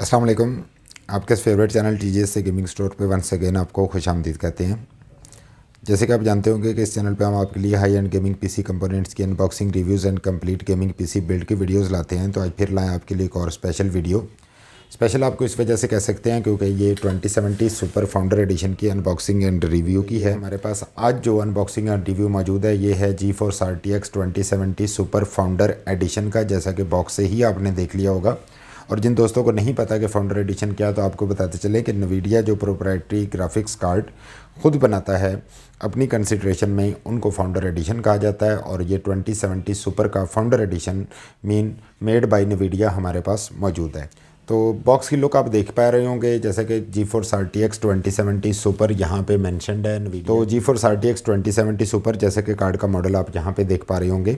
अस्सलाम वालेकुम। आपके फेवरेट चैनल टीजीएस से गेमिंग स्टोर पे वंस अगेन आपको खुशामदीद कहते हैं। जैसे कि आप जानते होंगे कि इस चैनल पे हम आपके लिए high end gaming PC components की unboxing reviews and complete gaming PC build की वीडियोस लाते हैं। तो आज फिर लाएँ आपके लिए एक और स्पेशल वीडियो। स्पेशल आपको इस वजह से कह सकते हैं क्योंकि ये 2070 सुपर फाउंडर एडिशन की अनबॉक्सिंग एंड रिव्यू की है। हमारे पास आज जो अनबॉक्सिंग एंड रिव्यू मौजूद है ये है GeForce RTX 2070 super founder addition का, जैसा कि बॉक्स से ही आपने देख लिया होगा। और जिन दोस्तों को नहीं पता कि फाउंडर एडिशन क्या, तो आपको बताते चले कि NVIDIA जो प्रोप्राइटरी ग्राफिक्स कार्ड खुद बनाता है अपनी कंसिड्रेशन में, उनको फाउंडर एडिशन कहा जाता है। और ये 2070 सुपर का founder addition mean made by NVIDIA हमारे पास मौजूद है। तो बॉक्स की लुक आप देख पा रहे होंगे, जैसे कि GeForce RTX 2070 सुपर यहाँ पे मेंशनड है। तो GeForce RTX 2070 सुपर जैसे कि कार्ड का मॉडल आप यहाँ पे देख पा रहे होंगे,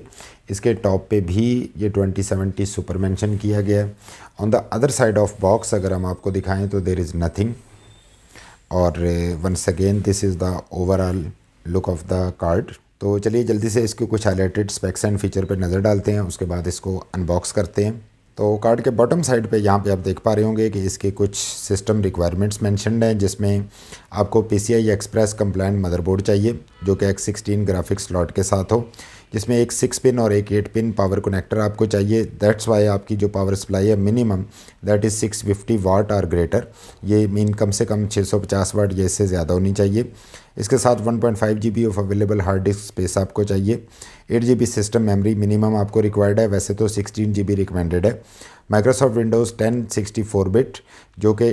इसके टॉप पे भी ये 2070 सुपर मेंशन किया गया है। On the other side of box अगर हम आपको दिखाएं तो देयर इज़ नथिंग। और once again this is the overall look of the card. तो चलिए जल्दी से इसके कुछ हाईलाइटेड स्पेक्स एंड फीचर पर नज़र डालते हैं, उसके बाद इसको अनबॉक्स करते हैं। तो कार्ड के बॉटम साइड पे यहाँ पे आप देख पा रहे होंगे कि इसके कुछ सिस्टम रिक्वायरमेंट्स मेंशन्ड हैं, जिसमें आपको PCI एक्सप्रेस कंप्लायंट मदरबोर्ड चाहिए जो कि X16 ग्राफिक्स स्लॉट के साथ हो, जिसमें एक 6 पिन और एक 8 पिन पावर कनेक्टर आपको चाहिए। दैट्स वाई आपकी जो पावर सप्लाई है मिनिमम दैट इज़ 650 वाट और ग्रेटर, ये मीन कम से कम 650 वाट या इससे ज़्यादा होनी चाहिए। इसके साथ 1.5 GB of available hard disk space आपको चाहिए। 8 GB सिस्टम मेमोरी मिनिमम आपको रिक्वायर्ड है, वैसे तो 16 GB रिकमेंडेड है। माइक्रोसॉफ्ट विंडोज़ 10 64 बिट जो कि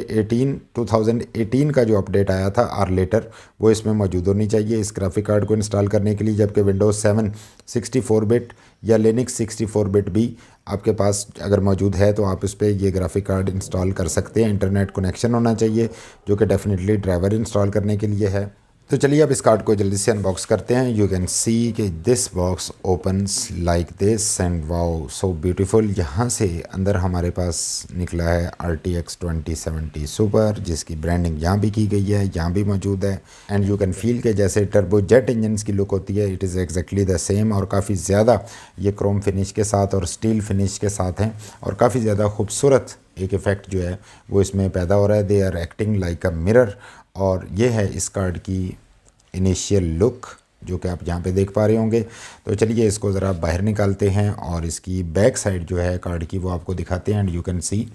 2018 का जो अपडेट आया था आर लेटर, वो इसमें मौजूद होनी चाहिए इस ग्राफिक कार्ड को इंस्टॉल करने के लिए। जबकि विंडोज़ 7 64 बिट या लिनक्स 64 बिट भी आपके पास अगर मौजूद है तो आप उस पर ये ग्राफिक कार्ड इंस्टॉल कर सकते हैं। इंटरनेट कनेक्शन होना चाहिए जो कि डेफिनेटली ड्राइवर इंस्टॉल करने के लिए है। तो चलिए अब इस कार्ड को जल्दी से अनबॉक्स करते हैं। यू कैन सी कि this box opens like this and wow so beautiful. यहाँ से अंदर हमारे पास निकला है RTX 2070 सुपर, जिसकी ब्रांडिंग यहाँ भी की गई है, यहाँ भी मौजूद है। एंड यू कैन फील के जैसे टर्बो जेट इंजन्स की लुक होती है, it is exactly the same. और काफ़ी ज़्यादा ये क्रोम फिनिश के साथ और स्टील फिनिश के साथ हैं, और काफ़ी ज़्यादा खूबसूरत एक इफ़ेक्ट जो है वो इसमें पैदा हो रहा है। They are acting like a mirror. और ये है इस कार्ड की इनिशियल लुक जो कि आप यहाँ पे देख पा रहे होंगे। तो चलिए इसको ज़रा बाहर निकालते हैं और इसकी बैक साइड जो है कार्ड की वो आपको दिखाते हैं। And you can see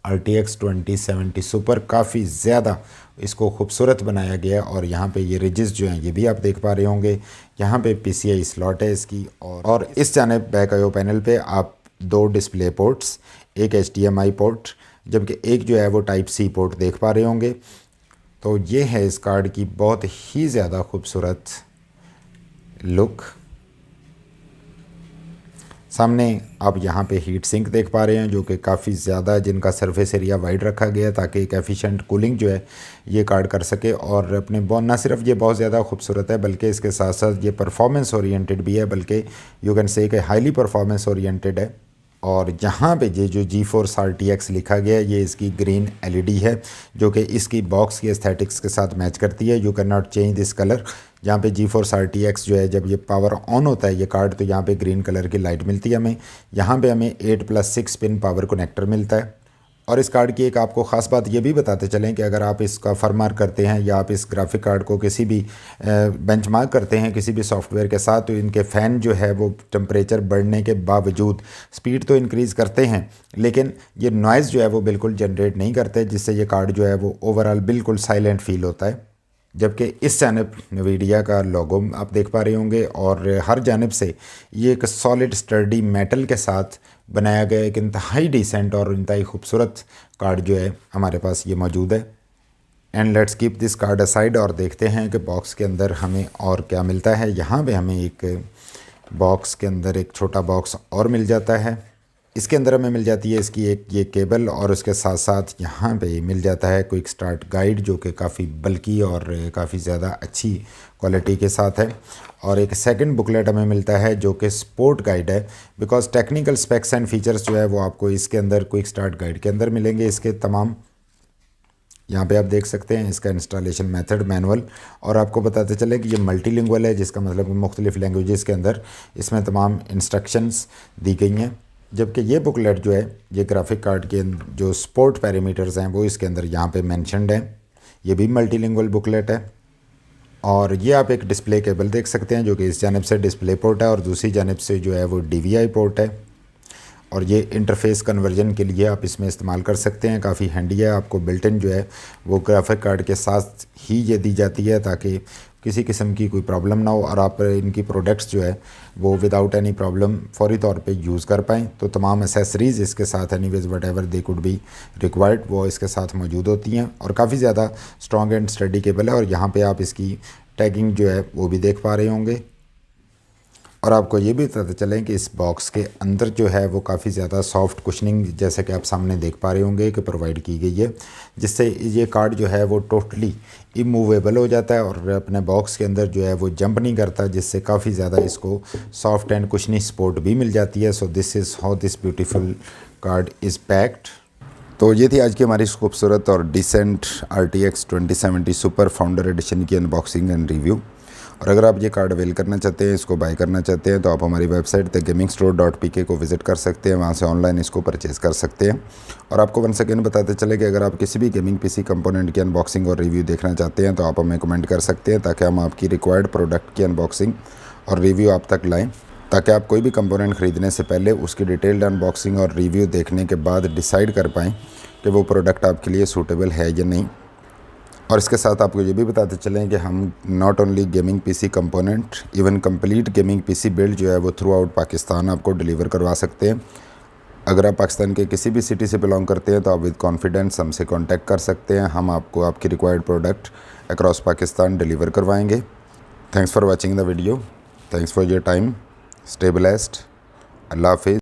RTX 2070 super काफ़ी ज़्यादा इसको खूबसूरत बनाया गया है। और यहाँ पे ये रिजेस जो हैं ये भी आप देख पा रहे होंगे। यहाँ पे PCI स्लॉट है इसकी, और इस जानिब बैक आईओ पैनल पे आप 2 डिस्प्ले पोर्ट्स, एक HDMI पोर्ट, जबकि एक जो है वो Type-C पोर्ट देख पा रहे होंगे। तो ये है इस कार्ड की बहुत ही ज़्यादा खूबसूरत लुक। सामने आप यहाँ पे हीट सिंक देख पा रहे हैं जो कि काफ़ी ज़्यादा, जिनका सरफेस एरिया वाइड रखा गया है ताकि एक एफिशिएंट कूलिंग जो है ये कार्ड कर सके। और अपने ना सिर्फ ये बहुत ज़्यादा खूबसूरत है बल्कि इसके साथ साथ ये परफॉर्मेंस ओरिएंटेड भी है, बल्कि यू कैन से कि हाईली परफॉर्मेंस ओरिएंटेड है। और यहाँ पे ये जो GeForce RTX लिखा गया है ये इसकी ग्रीन LED है जो कि इसकी बॉक्स की एस्थेटिक्स के साथ मैच करती है। You can not change this colour. यहाँ पे GeForce RTX जो है जब ये पावर ऑन होता है ये कार्ड, तो यहाँ पे ग्रीन कलर की लाइट मिलती है हमें। यहाँ पे हमें 8+6 पिन पावर कनेक्टर मिलता है। और इस कार्ड की एक आपको ख़ास बात ये भी बताते चलें कि अगर आप इसका फरमार करते हैं या आप इस ग्राफिक कार्ड को किसी भी बेंचमार्क करते हैं किसी भी सॉफ्टवेयर के साथ, तो इनके फ़ैन जो है वो टेम्परेचर बढ़ने के बावजूद स्पीड तो इंक्रीज़ करते हैं, लेकिन ये नॉइज़ जो है वो बिल्कुल जनरेट नहीं करते, जिससे ये कार्ड जो है वो ओवरऑल बिल्कुल साइलेंट फील होता है। जबकि इस जानब NVIDIA का लोगो आप देख पा रहे होंगे, और हर जानब से ये एक सॉलिड स्टर्डी मेटल के साथ बनाया गया एक इंतहाई डिसेंट और इंतहाई खूबसूरत कार्ड जो है हमारे पास ये मौजूद है। And let's keep this card aside और देखते हैं कि बॉक्स के अंदर हमें और क्या मिलता है। यहाँ पे हमें एक बॉक्स के अंदर एक छोटा बॉक्स और मिल जाता है। इसके अंदर हमें मिल जाती है इसकी एक ये केबल, और उसके साथ साथ यहाँ पे मिल जाता है क्विक स्टार्ट गाइड जो कि काफ़ी बल्की और काफ़ी ज़्यादा अच्छी क्वालिटी के साथ है। और एक सेकंड बुकलेट हमें मिलता है जो कि स्पोर्ट गाइड है, because technical specs and features जो है वो आपको इसके अंदर क्विक स्टार्ट गाइड के अंदर मिलेंगे। इसके तमाम यहाँ पे आप देख सकते हैं इसका इंस्टॉलेशन मेथड मैनुअल, और आपको बताते चले कि ये मल्टीलिंगुअल है, जिसका मतलब मुख्तलिफ़ लैंग्वेजेस के अंदर इसमें तमाम इंस्ट्रक्शंस दी गई हैं। जबकि ये बुकलेट जो है ये ग्राफिक कार्ड के जो सपोर्ट पैरामीटर्स हैं वो इसके अंदर यहाँ पे मेंशन्ड हैं। ये भी मल्टीलिंगुअल बुकलेट है। और ये आप एक डिस्प्ले केबल देख सकते हैं जो कि इस जानिब से डिस्प्ले पोर्ट है और दूसरी जानिब से जो है वो DVI पोर्ट है। और ये इंटरफेस कन्वर्जन के लिए आप इसमें इस्तेमाल कर सकते हैं, काफ़ी हैंडी है। आपको बिल्ट इन जो है वो ग्राफिक कार्ड के साथ ही ये दी जाती है ताकि किसी किस्म की कोई प्रॉब्लम ना हो और आप इनकी प्रोडक्ट्स जो है वो विदाउट एनी प्रॉब्लम फौरी तौर पे यूज़ कर पाएँ। तो तमाम एसेसरीज़ इसके साथ anyways what ever they could be required वो इसके साथ मौजूद होती हैं। और काफ़ी ज़्यादा स्ट्रॉन्ग एंड स्टडी केबल है। और यहाँ पे आप इसकी टैगिंग जो है वो भी देख पा रहे होंगे। और आपको ये भी पता चले कि इस बॉक्स के अंदर जो है वो काफ़ी ज़्यादा सॉफ्ट कुशनिंग जैसे कि आप सामने देख पा रहे होंगे कि प्रोवाइड की गई है, जिससे ये कार्ड जो है वो टोटली इमूवेबल हो जाता है और अपने बॉक्स के अंदर जो है वो जंप नहीं करता, जिससे काफ़ी ज़्यादा इसको सॉफ्ट एंड कुशनी सपोर्ट भी मिल जाती है। So this is how this beautiful card is packed. तो ये थी आज की हमारी खूबसूरत और decent RTX 2070 super founder edition की अनबॉक्सिंग एंड रिव्यू। और अगर आप ये कार्ड अवेल करना चाहते हैं, इसको बाय करना चाहते हैं, तो आप हमारी वेबसाइट thegamingstore.pk को विज़िट कर सकते हैं। वहाँ से ऑनलाइन इसको परचेज़ कर सकते हैं। और आपको वन सेकेंड बताते चले कि अगर आप किसी भी गेमिंग PC कंपोनेंट की अनबॉक्सिंग और रिव्यू देखना चाहते हैं तो आप हमें कमेंट कर सकते हैं ताकि हम आपकी रिक्वायर्ड प्रोडक्ट की अनबॉक्सिंग और रिव्यू आप तक लाएँ, ताकि आप कोई भी कंपोनेंट ख़रीदने से पहले उसकी डिटेल्ड अनबॉक्सिंग और रिव्यू देखने के बाद डिसाइड कर पाएँ कि वो प्रोडक्ट आपके लिए सूटेबल है या नहीं। और इसके साथ आपको ये भी बताते चलें कि हम not only gaming PC component, even complete gaming PC build जो है वो थ्रू आउट पाकिस्तान आपको डिलीवर करवा सकते हैं। अगर आप पाकिस्तान के किसी भी सिटी से बिलोंग करते हैं तो आप विद कॉन्फिडेंस हमसे कांटेक्ट कर सकते हैं। हम आपको आपकी required product across Pakistan deliver करवाएंगे। Thanks for watching the video, thanks for your time, stay blessed, अल्लाह हाफिज़।